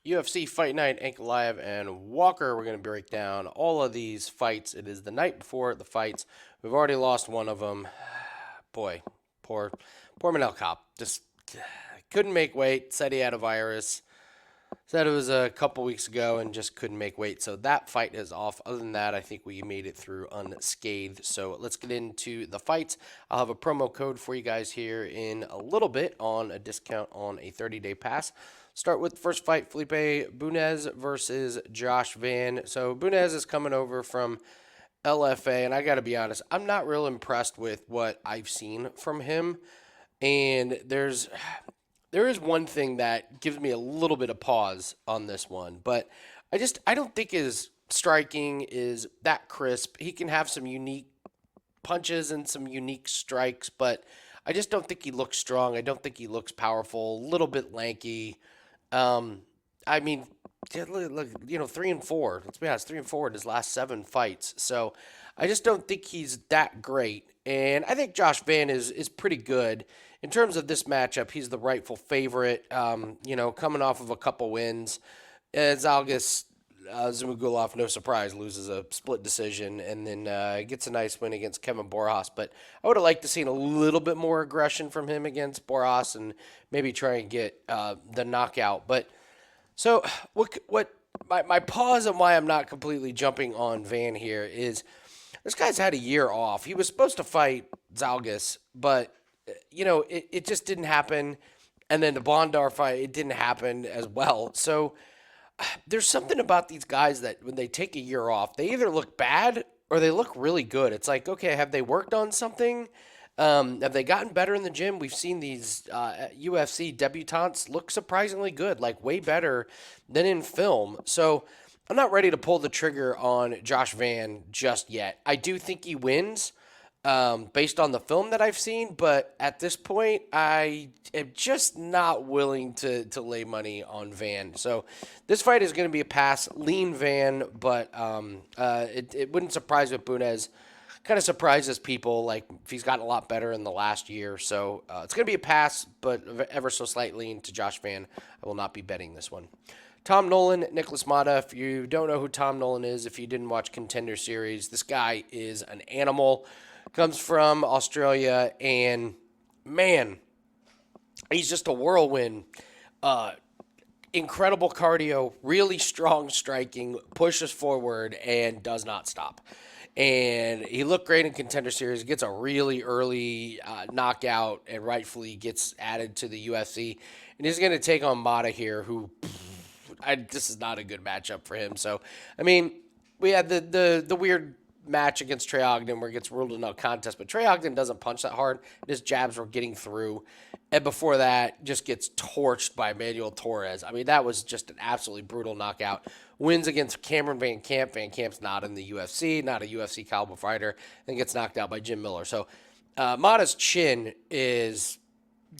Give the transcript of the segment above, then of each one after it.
UFC Fight Night, Ankalaev, and Walker. We're going to break down all of these fights. It is the night before the fights. We've already lost one of them. Boy, poor Manel Cop. Just couldn't make weight. Said he had a virus. Said it was a couple weeks ago and just couldn't make weight. So that fight is off. Other than that, I think we made it through unscathed. So let's get into the fights. I'll have a promo code for you guys here in a little bit on a discount on a 30-day pass. Start with the first fight, Felipe Bunes versus Josh Van. So Bunes is coming over from LFA, and I got to be honest, I'm not real impressed with what I've seen from him. And there is one thing that gives me a little bit of pause on this one, but I don't think his striking is that crisp. He can have some unique punches and some unique strikes, but I just don't think he looks strong. I don't think he looks powerful. A little bit lanky. I mean, look, 3-4. Let's be honest, 3-4 in his last 7 fights. So I just don't think he's that great. And I think Josh Van is pretty good. In terms of this matchup, he's the rightful favorite, coming off of a couple wins. Zalgas Zumagulov, no surprise, loses a split decision and then gets a nice win against Kevin Borjas. But I would have liked to seen a little bit more aggression from him against Borjas and maybe try and get the knockout. But so what my pause and why I'm not completely jumping on Van here is this guy's had a year off. He was supposed to fight Zalgas, but it just didn't happen. And then the Bondar fight, it didn't happen as well. So there's something about these guys that when they take a year off, they either look bad or they look really good. It's like, okay, have they worked on something? Have they gotten better in the gym? We've seen these UFC debutantes look surprisingly good, like way better than in film. So I'm not ready to pull the trigger on Josh Van just yet. I do think he wins. Based on the film that I've seen, but at this point, I am just not willing to lay money on Van. So this fight is going to be a pass, lean Van, but it wouldn't surprise with Bunes. Kind of surprises people, like if he's gotten a lot better in the last year. So it's going to be a pass, but ever so slightly into Josh Van. I will not be betting this one. Tom Nolan, Nikolas Motta. If you don't know who Tom Nolan is, if you didn't watch Contender Series, this guy is an animal. Comes from Australia, and man, he's just a whirlwind. Incredible cardio, really strong striking, pushes forward, and does not stop. And he looked great in Contender Series. Gets a really early knockout, and rightfully gets added to the UFC. And he's going to take on Motta here, who this is not a good matchup for him. So, I mean, we had the weird match against Trey Ogden where it gets ruled a no contest, but Trey Ogden doesn't punch that hard. His jabs were getting through. And before that, just gets torched by Manuel Torres. I mean, that was just an absolutely brutal knockout. Wins against Cameron Van Camp. Van Camp's not in the UFC, not a UFC caliber fighter, and gets knocked out by Jim Miller. So Motta's chin is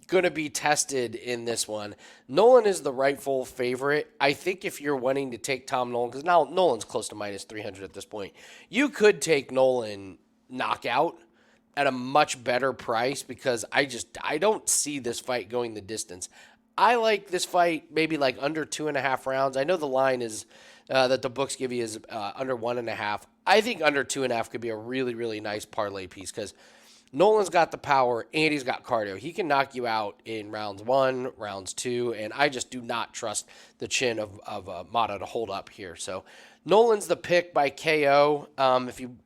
going to be tested in this one. Nolan is the rightful favorite. I think if you're wanting to take Tom Nolan, because now Nolan's close to minus 300 at this point, you could take Nolan knockout at a much better price because I don't see this fight going the distance. I like this fight maybe like under 2.5 rounds. I know the line is that the books give you is under 1.5. I think under 2.5 could be a really, really nice parlay piece because Nolan's got the power and he's got cardio. He can knock you out in rounds 1, rounds 2, and I just do not trust the chin of Motta to hold up here. So Nolan's the pick by KO. If in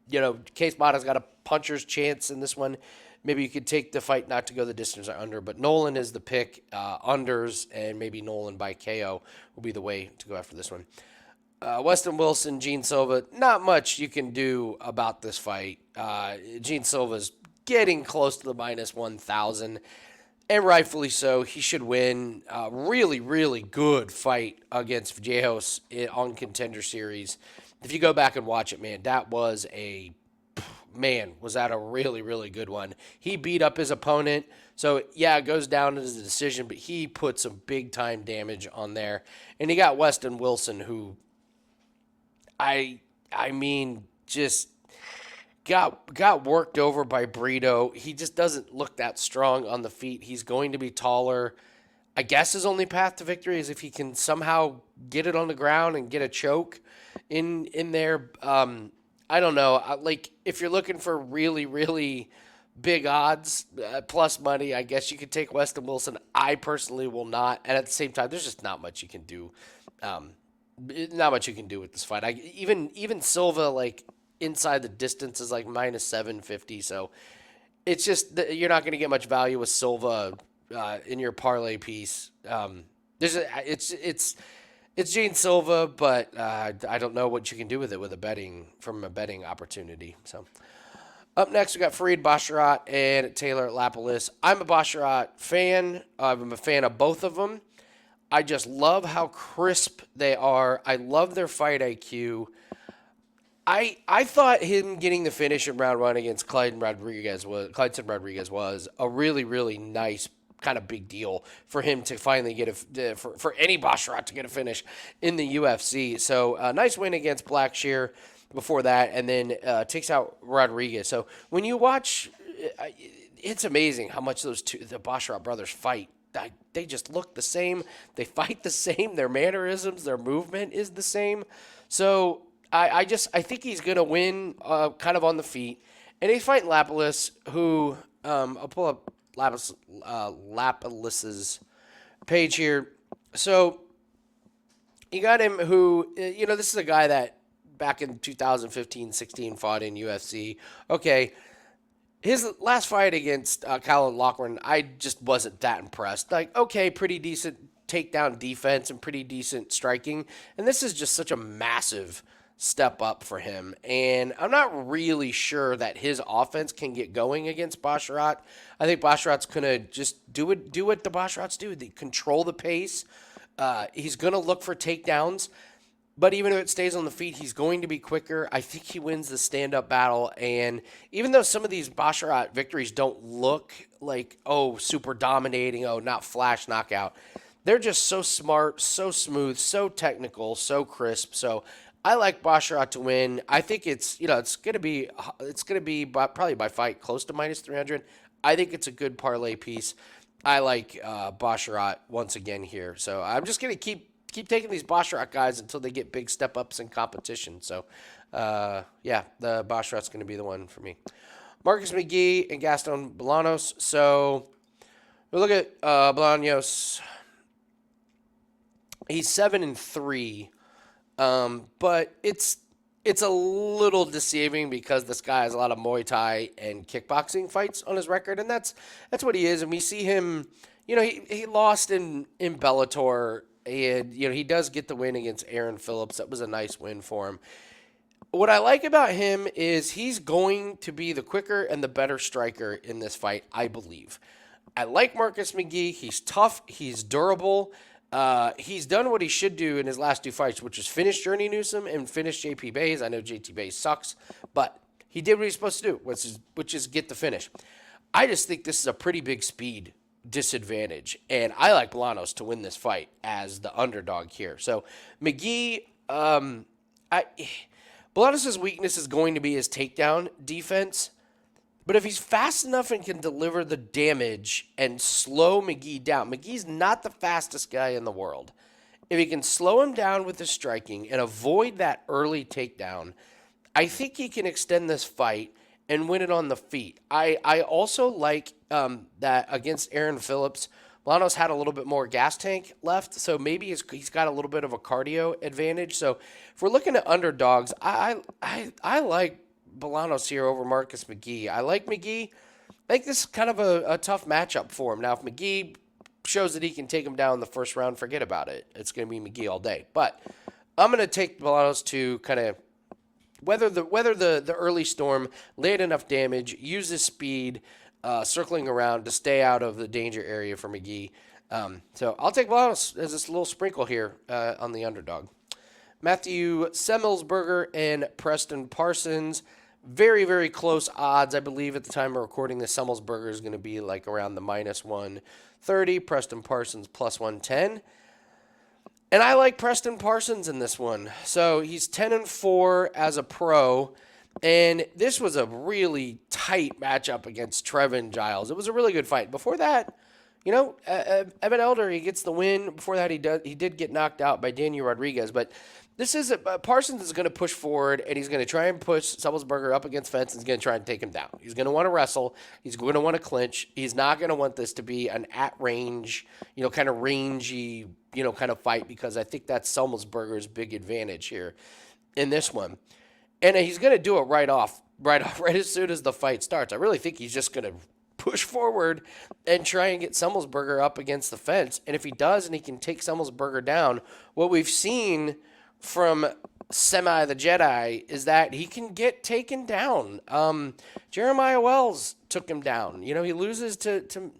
case Motta's got a puncher's chance in this one, maybe you could take the fight not to go the distance or under, but Nolan is the pick, unders, and maybe Nolan by KO will be the way to go after this one. Westin Wilson, Gene Silva, not much you can do about this fight. Gene Silva's getting close to the minus 1,000, and rightfully so. He should win. Really, really good fight against Vallejos on Contender Series. If you go back and watch it, man, was that a really, really good one. He beat up his opponent. So, yeah, it goes down as a decision, but he put some big-time damage on there. And he got Westin Wilson, who, I mean, just got worked over by Brito. He just doesn't look that strong on the feet. He's going to be taller. I guess his only path to victory is if he can somehow get it on the ground and get a choke in there. I don't know. Like if you're looking for really really big odds plus money, I guess you could take Westin Wilson. I personally will not. And at the same time, there's just not much you can do. Um, Not much you can do with this fight. Even Silva like inside the distance is like minus 750. So it's just you're not going to get much value with Silva in your parlay piece. It's Gene Silva, but I don't know what you can do with it with a betting opportunity. So up next we got Farid Basharat and Taylor Lapilus. I'm a Basharat fan. I'm a fan of both of them. I just love how crisp they are. I love their fight IQ. I thought him getting the finish in round one against Clyden Rodriguez was a really, really nice kind of big deal for him to finally get for any Basharat to get a finish in the UFC. So a nice win against Blackshear before that, and then takes out Rodriguez. So when you watch, it's amazing how much the Basharat brothers fight. They just look the same. They fight the same. Their mannerisms, their movement is the same. So I think he's going to win kind of on the feet. And he's fighting Lapilus, who I'll pull up Lapilus's page here. So you got him who, this is a guy that back in 2015-16 fought in UFC. Okay. His last fight against Callum Loughran, I just wasn't that impressed. Like, okay, pretty decent takedown defense and pretty decent striking. And this is just such a massive step up for him. And I'm not really sure that his offense can get going against Basharat. I think Basharat's going to just do what the Basharats do. They control the pace. He's going to look for takedowns. But even if it stays on the feet, he's going to be quicker. I think he wins the stand-up battle. And even though some of these Basharat victories don't look like, super dominating, not flash knockout, they're just so smart, so smooth, so technical, so crisp. So I like Basharat to win. I think it's going to be probably by fight close to minus 300. I think it's a good parlay piece. I like Basharat once again here. So I'm just going to keep taking these Basharat guys until they get big step-ups in competition. So, the Basharat's going to be the one for me. Marcus McGhee and Gaston Bolanos. So, we look at Bolanos. He's 7-3, but it's a little deceiving because this guy has a lot of Muay Thai and kickboxing fights on his record, and that's what he is. And we see him, he lost in Bellator. And, he does get the win against Aaron Phillips. That was a nice win for him. What I like about him is he's going to be the quicker and the better striker in this fight, I believe. I like Marcus McGhee. He's tough. He's durable. He's done what he should do in his last two fights, which is finish Journey Newsom and finish JP Bays. I know JT Bays sucks, but he did what he's supposed to do, which is get the finish. I just think this is a pretty big speed disadvantage, and I like Bolanos to win this fight as the underdog here. So McGhee, Bolanos' weakness is going to be his takedown defense, but if he's fast enough and can deliver the damage and slow McGhee down, McGhee's not the fastest guy in the world. If he can slow him down with his striking and avoid that early takedown, I think he can extend this fight and win it on the feet. I also like that against Aaron Phillips, Bolanos had a little bit more gas tank left, so maybe he's got a little bit of a cardio advantage. So if we're looking at underdogs, I like Bolanos here over Marcus McGhee. I like McGhee. I think this is kind of a tough matchup for him. Now, if McGhee shows that he can take him down in the first round, forget about it. It's going to be McGhee all day. But I'm going to take Bolanos to kind of weather the early storm, lay enough damage, use his speed, circling around to stay out of the danger area for McGhee. So I'll take Bolanos as this little sprinkle here on the underdog. Matthew Semelsberger and Preston Parsons. Very, very close odds. I believe at the time of recording this, Semelsberger is going to be like around the minus 130. Preston Parsons plus 110. And I like Preston Parsons in this one. So he's 10-4 as a pro. And this was a really tight matchup against Trevin Giles. It was a really good fight. Before that, Evan Elder, he gets the win. Before that, he did get knocked out by Daniel Rodriguez, but this is Parsons is going to push forward, and he's going to try and push Semelsberger up against fence, and he's going to try and take him down. He's going to want to wrestle. He's going to want to clinch. He's not going to want this to be an at range, kind of rangy, kind of fight, because I think that's Semelsberger's big advantage here in this one. And he's going to do it right as soon as the fight starts. I really think he's just going to push forward and try and get Semelsberger up against the fence. And if he does and he can take Semelsberger down, what we've seen from Semi the Jedi is that he can get taken down. Jeremiah Wells took him down. He loses to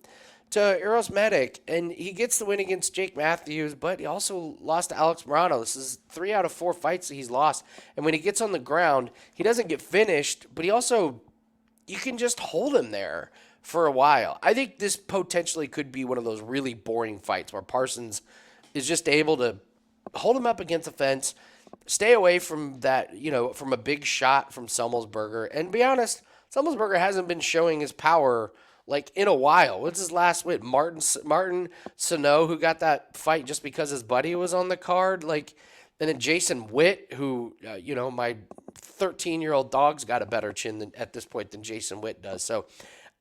Eros Medic, and he gets the win against Jake Matthews, but he also lost to Alex Morano. This is 3 out of 4 fights that he's lost. And when he gets on the ground, he doesn't get finished, but you can just hold him there for a while. I think this potentially could be one of those really boring fights where Parsons is just able to hold him up against the fence, stay away from that, from a big shot from Semelsberger. And be honest, Semelsberger hasn't been showing his power in a while. What's his last win? Martin Sano, who got that fight just because his buddy was on the card. And then Jason Witt, who, my 13-year-old dog's got a better chin at this point than Jason Witt does. So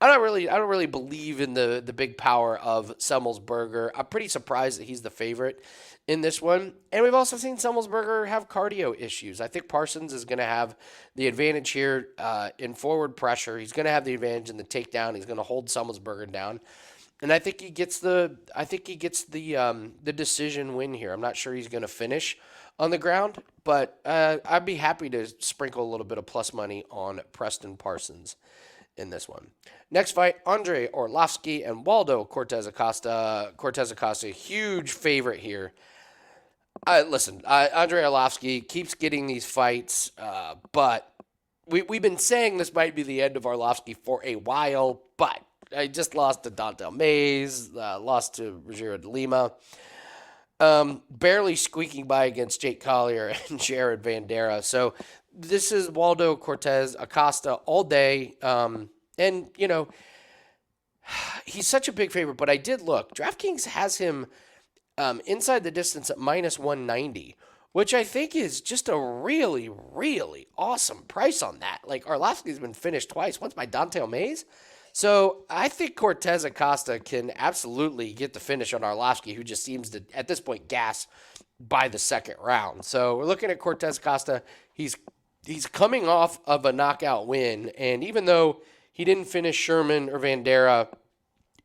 I don't really believe in the big power of Semelsberger. I'm pretty surprised that he's the favorite in this one. And we've also seen Semelsberger have cardio issues. I think Parsons is going to have the advantage here in forward pressure. He's going to have the advantage in the takedown. He's going to hold Semelsberger down. And I think he gets the decision win here. I'm not sure he's going to finish on the ground, but I'd be happy to sprinkle a little bit of plus money on Preston Parsons in this one. Next fight, Andrei Arlovski and Waldo Cortes-Acosta. Cortes-Acosta, huge favorite here. Andrei Arlovski keeps getting these fights, but we've been saying this might be the end of Arlovski for a while, but I just lost to Dontel Mays, lost to Rogério de Lima. Barely squeaking by against Jake Collier and Jared Vanderaa. So this is Waldo Cortes-Acosta all day. And, he's such a big favorite, but I did look. DraftKings has him inside the distance at minus 190, which I think is just a really, really awesome price on that. Arlovski's been finished twice, once by Dontel Mays. So I think Cortes-Acosta can absolutely get the finish on Arlovski, who just seems to, at this point, gas by the second round. So we're looking at Cortes-Acosta. He's coming off of a knockout win, and even though he didn't finish Sherman or Vanderaa,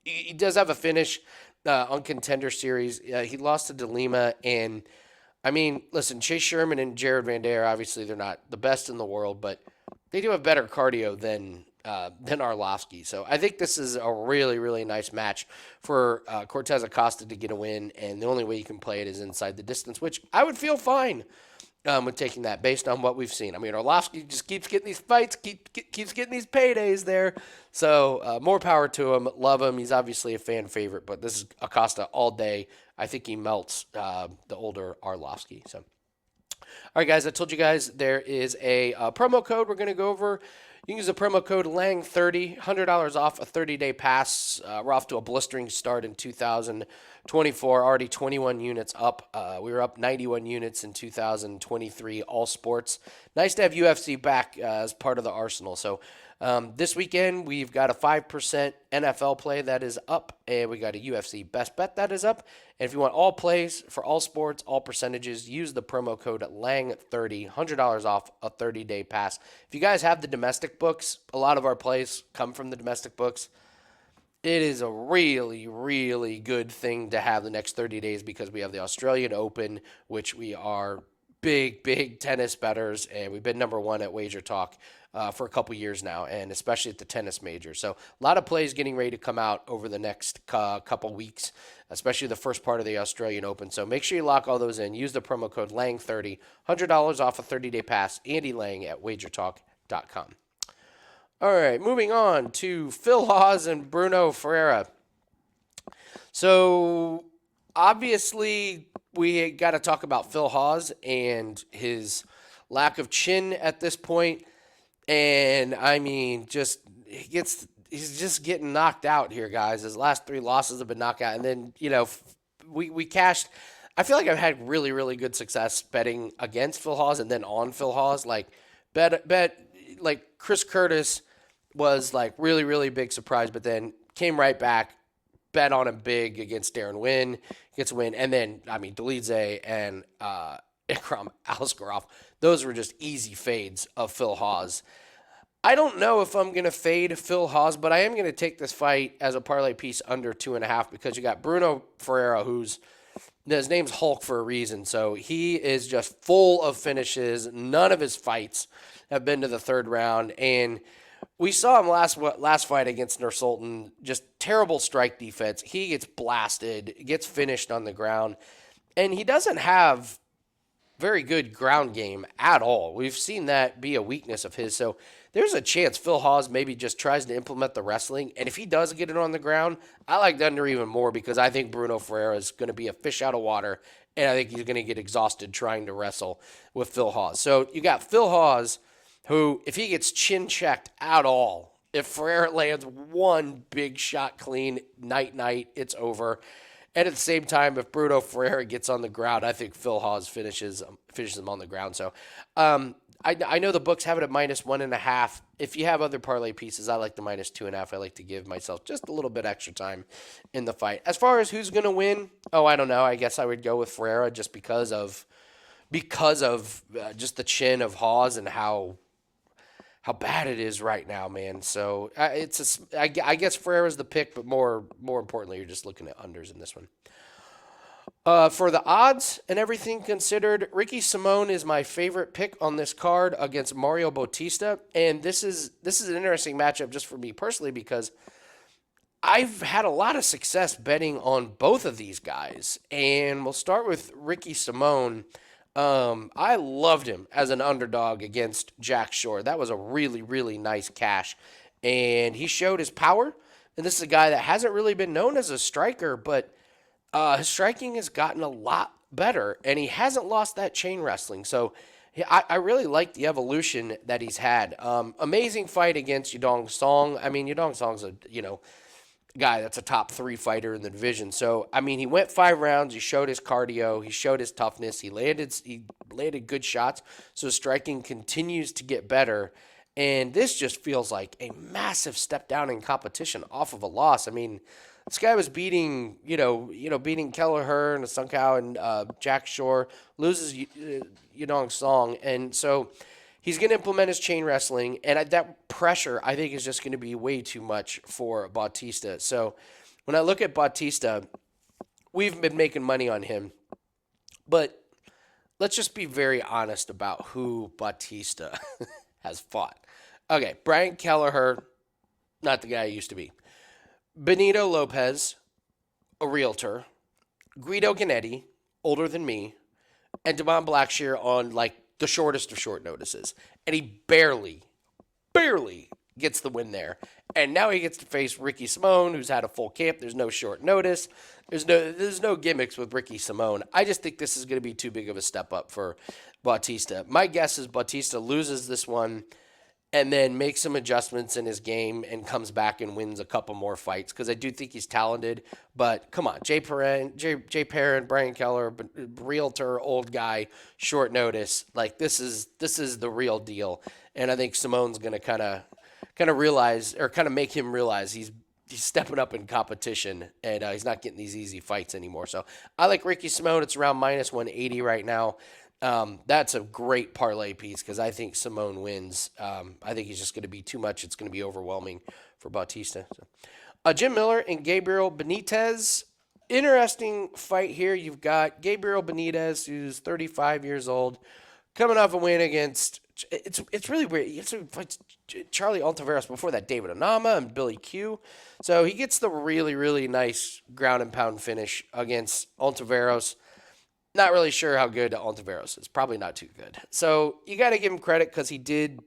he does have a finish on Contender Series. He lost to De Lima, and listen, Chase Sherman and Jared Vanderaa, obviously they're not the best in the world, but they do have better cardio than Arlovski. So I think this is a really, really nice match for Cortes-Acosta to get a win, and the only way you can play it is inside the distance, which I would feel fine with taking that based on what we've seen. Arlovski just keeps getting these fights, keeps getting these paydays there. So more power to him. Love him. He's obviously a fan favorite, but this is Acosta all day. I think he melts the older Arlovski. So, all right, guys, I told you guys there is a promo code we're going to go over. You can use the promo code LANG30, $100 off a 30-day pass. We're off to a blistering start in 2024, already 21 units up. We were up 91 units in 2023, all sports. Nice to have UFC back as part of the arsenal. So this weekend, we've got a 5% NFL play that is up, and we got a UFC best bet that is up. And if you want all plays for all sports, all percentages, use the promo code LANG30, $100 off a 30-day pass. If you guys have the domestic books, a lot of our plays come from the domestic books. It is a really, really good thing to have the next 30 days because we have the Australian Open, which we are big tennis bettors, and we've been number one at WagerTalk for a couple years now, and especially at the tennis major. So a lot of plays getting ready to come out over the next couple weeks, especially the first part of the Australian Open. So make sure you lock all those in. Use the promo code LANG30, $100 off a 30-day pass. Andy Lang at WagerTalk.com. All right, moving on to Phil Hawes and Bruno Ferreira. So obviously we got to talk about Phil Hawes and his lack of chin at this point. And just he he's just getting knocked out here, guys. His last 3 losses have been knockout, and then we cashed. I feel like I've had really really good success betting against Phil Hawes and then on Phil Hawes. Like bet like Chris Curtis was like really really big surprise, but then came right back. Bet on him big against Darren Wynn, gets a win, and then Dolidze and Ikram Aliskerov. Those were just easy fades of Phil Hawes. I don't know if I'm going to fade Phil Hawes, but I am going to take this fight as a parlay piece under 2.5 because you got Bruno Ferreira, his name's Hulk for a reason. So he is just full of finishes. None of his fights have been to the 3rd round, and we saw him last fight against Nursultan, just terrible strike defense. He gets blasted, gets finished on the ground, and he doesn't have very good ground game at all. We've seen that be a weakness of his. So there's a chance Phil Hawes maybe just tries to implement the wrestling, and if he does get it on the ground, I like the under even more because I think Bruno Ferreira is going to be a fish out of water, and I think he's going to get exhausted trying to wrestle with Phil Hawes. So you got Phil Hawes, who, if he gets chin-checked at all, if Ferreira lands one big shot clean, night, it's over. And at the same time, if Bruno Ferreira gets on the ground, I think Phil Hawes finishes him on the ground. So I know the books have it at -1.5. If you have other parlay pieces, I like the -2.5. I like to give myself just a little bit extra time in the fight. As far as who's going to win, I don't know. I guess I would go with Ferreira just because of just the chin of Hawes and how bad it is right now, man. So I guess Ferreira's the pick, but more importantly, you're just looking at unders in this one. For the odds and everything considered, Ricky Simón is my favorite pick on this card against Mario Bautista, and this is an interesting matchup just for me personally because I've had a lot of success betting on both of these guys, and we'll start with Ricky Simón. I loved him as an underdog against Jack Shore. That was a really, really nice cash. And he showed his power. And this is a guy that hasn't really been known as a striker, but his striking has gotten a lot better. And he hasn't lost that chain wrestling. So I really like the evolution that he's had. Amazing fight against Yudong Song. I mean, Yudong Song's a, guy that's a top 3 fighter in the division. So, he went 5 rounds. He showed his cardio. He showed his toughness. He landed good shots. So his striking continues to get better. And this just feels like a massive step down in competition off of a loss. This guy was beating Kelleher and Sung Kao and Jack Shore, loses Yudong Song. And so he's going to implement his chain wrestling, and that pressure, I think, is just going to be way too much for Bautista. So when I look at Bautista, we've been making money on him, but let's just be very honest about who Bautista has fought. Okay, Brian Kelleher, not the guy he used to be. Benito Lopez, a realtor. Guido Ganetti, older than me. And Damon Blackshear on, the shortest of short notices. And he barely gets the win there. And now he gets to face Ricky Simón, who's had a full camp. There's no short notice. There's no gimmicks with Ricky Simón. I just think this is going to be too big of a step up for Bautista. My guess is Bautista loses this one and then makes some adjustments in his game and comes back and wins a couple more fights because I do think he's talented. But come on, Jay Perrin, Brian Keller, realtor, old guy, short notice. This is the real deal. And I think Simón's going to kind of realize or kind of make him realize he's stepping up in competition and he's not getting these easy fights anymore. So I like Ricky Simón. It's around -180 right now. That's a great parlay piece because I think Simón wins. I think he's just going to be too much. It's going to be overwhelming for Bautista. So. Jim Miller and Gabriel Benitez. Interesting fight here. You've got Gabriel Benitez, who's 35 years old, coming off a win against. It's really weird. He fights Charlie Ontiveros before that, David Onama and Billy Q. So he gets the really, really nice ground and pound finish against Ontiveros. Not really sure how good Ontiveros is. Probably not too good. So you got to give him credit because he did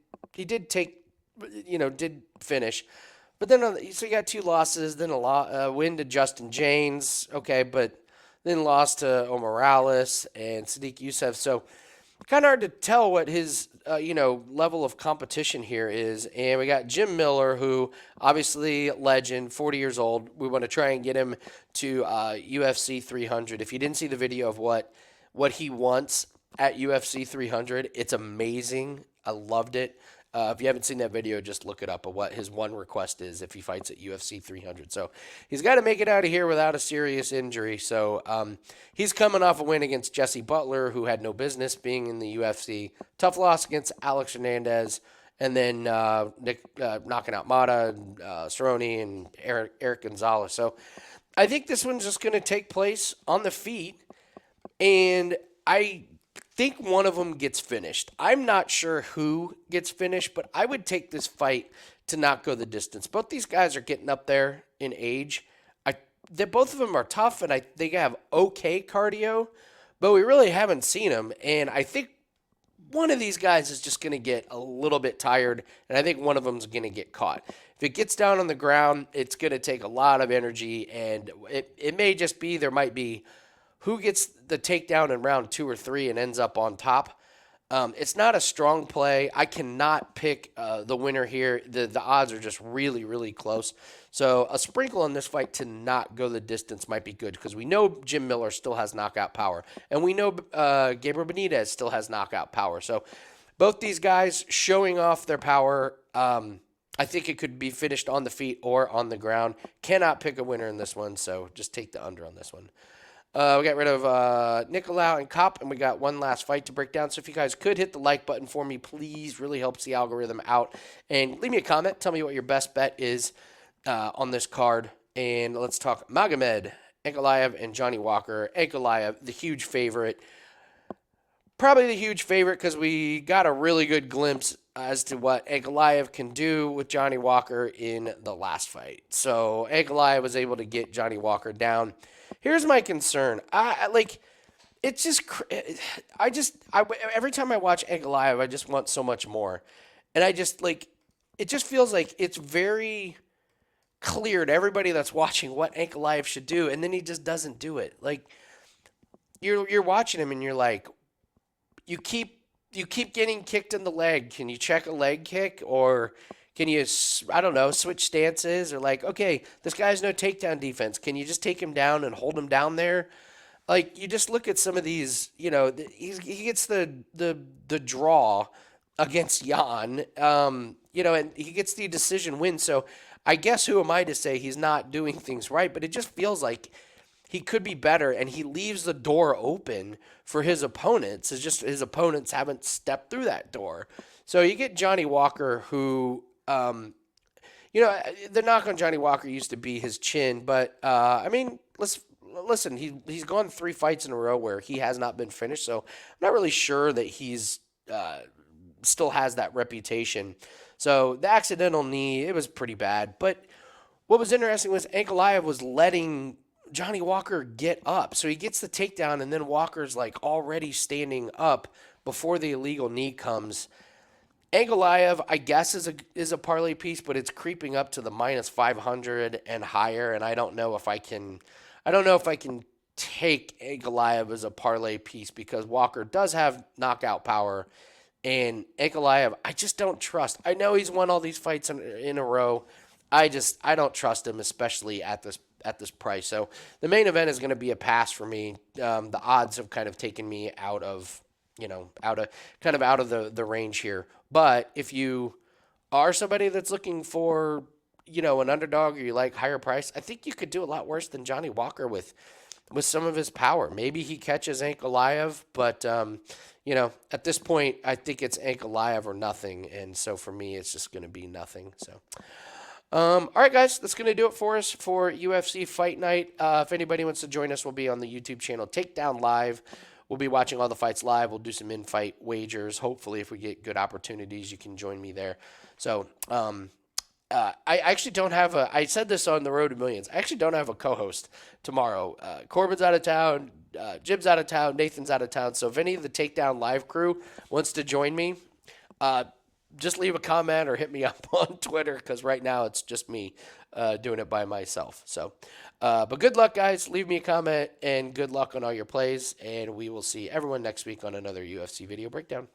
finish. But then so you got 2 losses, then a win to Justin James. Okay, but then lost to Omar Morales and Sadiq Youssef. So kind of hard to tell what his level of competition here is. And we got Jim Miller, who obviously legend, 40 years old. We want to try and get him to UFC 300. If you didn't see the video of what he wants at UFC 300, it's amazing. I loved it. If you haven't seen that video, just look it up of what his one request is if he fights at UFC 300. So he's got to make it out of here without a serious injury. So he's coming off a win against Jesse Butler, who had no business being in the UFC. Tough loss against Alex Hernandez. And then knocking out Motta, Cerrone, and Eric Gonzalez. So I think this one's just going to take place on the feet. And I think one of them gets finished. I'm not sure who gets finished, but I would take this fight to not go the distance. Both these guys are getting up there in age. Both of them are tough, and they have okay cardio, but we really haven't seen them. And I think one of these guys is just going to get a little bit tired, and I think one of them is going to get caught. If it gets down on the ground, it's going to take a lot of energy, and it may just be there might be who gets the takedown in round 2 or 3 and ends up on top. It's not a strong play. I cannot pick the winner here. The odds are just really, really close. So a sprinkle on this fight to not go the distance might be good because we know Jim Miller still has knockout power. And we know Gabriel Benitez still has knockout power. So both these guys showing off their power. I think it could be finished on the feet or on the ground. Cannot pick a winner in this one, so just take the under on this one. We got rid of Nikolas and Kopp, and we got one last fight to break down. So if you guys could hit the like button for me, please. Really helps the algorithm out. And leave me a comment. Tell me what your best bet is on this card. And let's talk Magomed, Ankalaev, and Johnny Walker. Ankalaev, the huge favorite. Probably the huge favorite because we got a really good glimpse as to what Ankalaev can do with Johnny Walker in the last fight. So Ankalaev was able to get Johnny Walker down. Here's my concern. It's just, every time I watch Ankalaev, I just want so much more. And it just feels like it's very clear to everybody that's watching what Ankalaev should do, and then he just doesn't do it. Like, you're watching him and you're like, you keep getting kicked in the leg. Can you check a leg kick? Or can you, switch stances? Or like, okay, this guy has no takedown defense. Can you just take him down and hold him down there? Like, you just look at some of these, he gets the draw against Jan, and he gets the decision win. So I guess who am I to say he's not doing things right? But it just feels like he could be better, and he leaves the door open for his opponents. It's just his opponents haven't stepped through that door. So you get Johnny Walker, who, the knock on Johnny Walker used to be his chin. But, listen, he's gone 3 fights in a row where he has not been finished. So I'm not really sure that he's still has that reputation. So the accidental knee, it was pretty bad. But what was interesting was Ankalaev was letting Johnny Walker get up. So he gets the takedown, and then Walker's like already standing up before the illegal knee comes. Ankalaev, I guess, is a parlay piece, but it's creeping up to the minus 500 and higher, and I don't know if I can take Ankalaev as a parlay piece because Walker does have knockout power, and Ankalaev, I just don't trust. I know he's won all these fights in a row. I don't trust him, especially at this price. So the main event is going to be a pass for me. The odds have kind of taken me out of the range here. But if you are somebody that's looking for, an underdog or you like higher price, I think you could do a lot worse than Johnny Walker with some of his power. Maybe he catches Ankalaev, but at this point, I think it's Ankalaev or nothing. And so for me, it's just going to be nothing. So. All right, guys, that's going to do it for us for UFC Fight Night. If anybody wants to join us, we'll be on the YouTube channel Takedown Live. We'll be watching all the fights live. We'll do some in-fight wagers. Hopefully, if we get good opportunities, you can join me there. So, I actually don't have I said this on the Road to Millions. I actually don't have a co-host tomorrow. Corbin's out of town. Jim's out of town. Nathan's out of town. So if any of the Takedown Live crew wants to join me, just leave a comment or hit me up on Twitter because right now it's just me doing it by myself. So, but good luck, guys. Leave me a comment and good luck on all your plays. And we will see everyone next week on another UFC video breakdown.